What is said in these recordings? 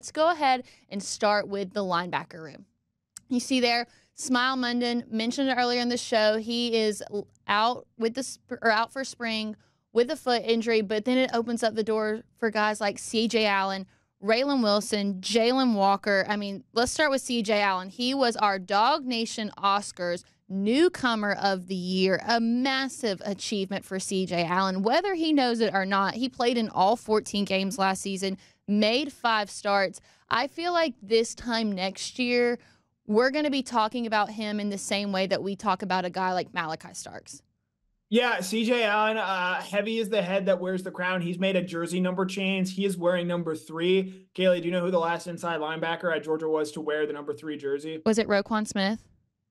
let's go ahead and start with the linebacker room. You see there, Smael Mondon, mentioned it earlier in the show. He is out for spring with a foot injury, but then it opens up the door for guys like C.J. Allen, Raylen Wilson, Jalen Walker. I mean, let's start with C.J. Allen. He was our DawgNation Oscars newcomer of the year, a massive achievement for C.J. Allen. Whether he knows it or not, he played in all 14 games last season, made 5 starts. I feel like this time next year, we're going to be talking about him in the same way that we talk about a guy like Malachi Starks. Yeah, C.J. Allen, heavy is the head that wears the crown. He's made a jersey number change. He is wearing number 3. Kaylee, do you know who the last inside linebacker at Georgia was to wear the number 3 jersey? Was it Roquan Smith?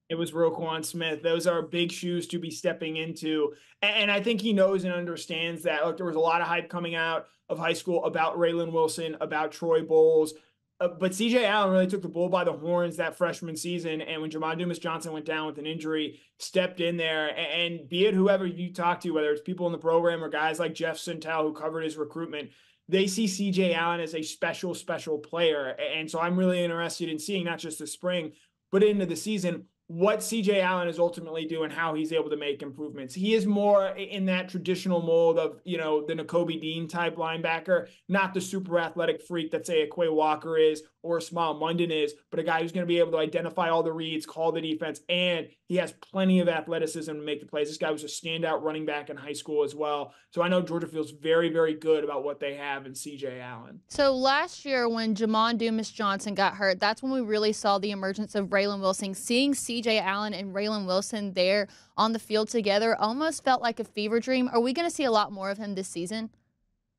It was Roquan Smith. Those are big shoes to be stepping into. And I think he knows and understands that. Look, there was a lot of hype coming out of high school about Raylen Wilson, about Troy Bowles. But C.J. Allen really took the bull by the horns that freshman season. And when Jamon Dumas-Johnson went down with an injury, stepped in there. And be it whoever you talk to, whether it's people in the program or guys like Jeff Sintel who covered his recruitment, they see C.J. Allen as a special, special player. And so I'm really interested in seeing not just the spring, but into the season, what C.J. Allen is ultimately doing, how he's able to make improvements. He is more in that traditional mold of, the Nakobe Dean type linebacker, not the super athletic freak that, say, a Quay Walker is or a Smael Mondon is, but a guy who's going to be able to identify all the reads, call the defense, and he has plenty of athleticism to make the plays. This guy was a standout running back in high school as well. So I know Georgia feels very, very good about what they have in C.J. Allen. So last year when Jamon Dumas-Johnson got hurt, that's when we really saw the emergence of Raylen Wilson. Seeing C.J. Allen and Raylen Wilson there on the field together almost felt like a fever dream. Are we going to see a lot more of him this season?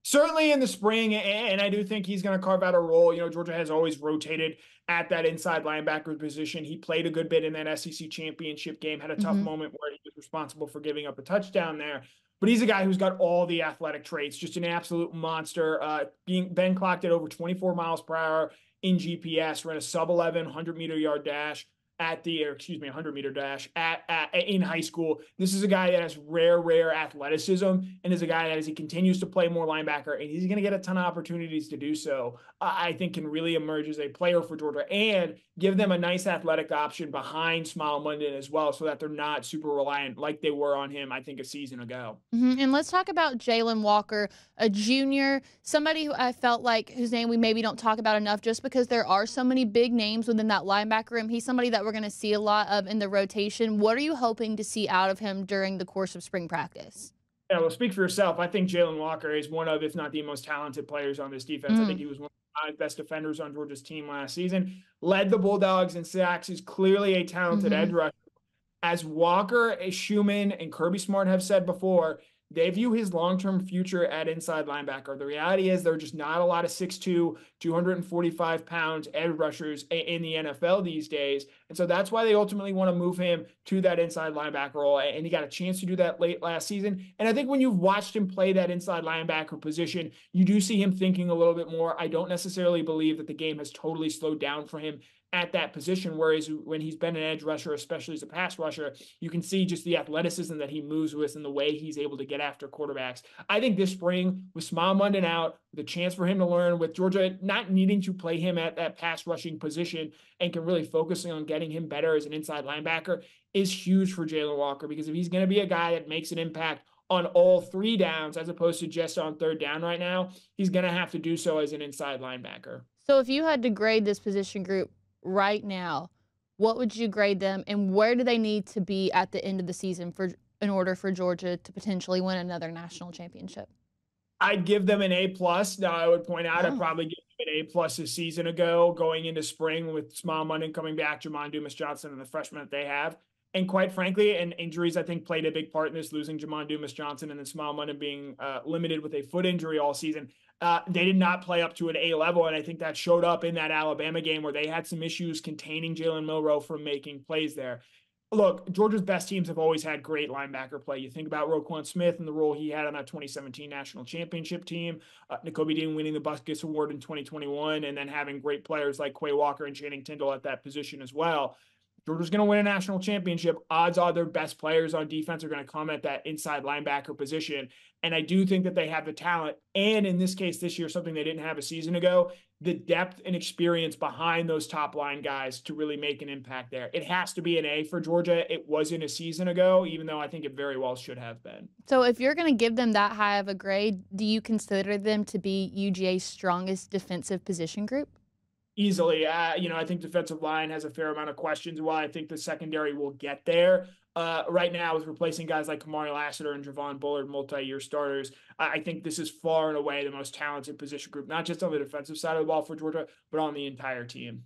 Certainly in the spring, and I do think he's going to carve out a role. Georgia has always rotated at that inside linebacker position. He played a good bit in that SEC championship game, had a tough moment where he was responsible for giving up a touchdown there. But he's a guy who's got all the athletic traits, just an absolute monster. Been clocked at over 24 miles per hour in GPS, ran a sub-11 100-meter yard dash. 100-meter dash in high school. This is a guy that has rare athleticism and is a guy that, as he continues to play more linebacker, and he's going to get a ton of opportunities to do so, I think can really emerge as a player for Georgia and give them a nice athletic option behind Smael Mondon as well, so that they're not super reliant like they were on him, I think, a season ago. And let's talk about Jalen Walker, a junior, somebody who I felt like whose name we maybe don't talk about enough just because there are so many big names within that linebacker room. He's somebody that we're going to see a lot of in the rotation. What are you hoping to see out of him during the course of spring practice? Yeah, well, speak for yourself. I think Jalen Walker is one of, if not the most talented players on this defense. I think he was one of the best defenders on Georgia's team last season. Led the Bulldogs in sacks. Is clearly a talented edge rusher. As Walker, Schumann, and Kirby Smart have said before, they view his long-term future at inside linebacker. The reality is there are just not a lot of 6'2", 245-pound edge rushers in the NFL these days. And so that's why they ultimately want to move him to that inside linebacker role. And he got a chance to do that late last season. And I think when you've watched him play that inside linebacker position, you do see him thinking a little bit more. I don't necessarily believe that the game has totally slowed down for him at that position, whereas when he's been an edge rusher, especially as a pass rusher, you can see just the athleticism that he moves with and the way he's able to get after quarterbacks. I think this spring, with Smael Mondon out, the chance for him to learn, with Georgia not needing to play him at that pass rushing position and can really focusing on getting him better as an inside linebacker, is huge for Jalen Walker, because if he's going to be a guy that makes an impact on all 3 downs as opposed to just on 3rd down right now, he's going to have to do so as an inside linebacker. So if you had to grade this position group right now, what would you grade them, and where do they need to be at the end of the season in order for Georgia to potentially win another national championship? I'd give them an A+. Now, I would point out I'd probably give them an A+ a season ago, going into spring with Smael Mondon coming back, Jamon Dumas-Johnson, and the freshmen that they have. And quite frankly, and injuries, I think, played a big part in this, losing Jamon Dumas-Johnson and then Smael Mondon being limited with a foot injury all season. They did not play up to an A level, and I think that showed up in that Alabama game where they had some issues containing Jalen Milroe from making plays there. Look, Georgia's best teams have always had great linebacker play. You think about Roquan Smith and the role he had on that 2017 national championship team, Nakobe Dean winning the Butkus Award in 2021, and then having great players like Quay Walker and Channing Tindall at that position as well. Georgia's going to win a national championship. Odds are their best players on defense are going to come at that inside linebacker position. And I do think that they have the talent. And in this case, this year, something they didn't have a season ago, the depth and experience behind those top line guys to really make an impact there. It has to be an A for Georgia. It wasn't a season ago, even though I think it very well should have been. So if you're going to give them that high of a grade, do you consider them to be UGA's strongest defensive position group? Easily. I think defensive line has a fair amount of questions. While I think the secondary will get there, right now with replacing guys like Kamari Lassiter and Javon Bullard, multi-year starters, I think this is far and away the most talented position group, not just on the defensive side of the ball for Georgia, but on the entire team.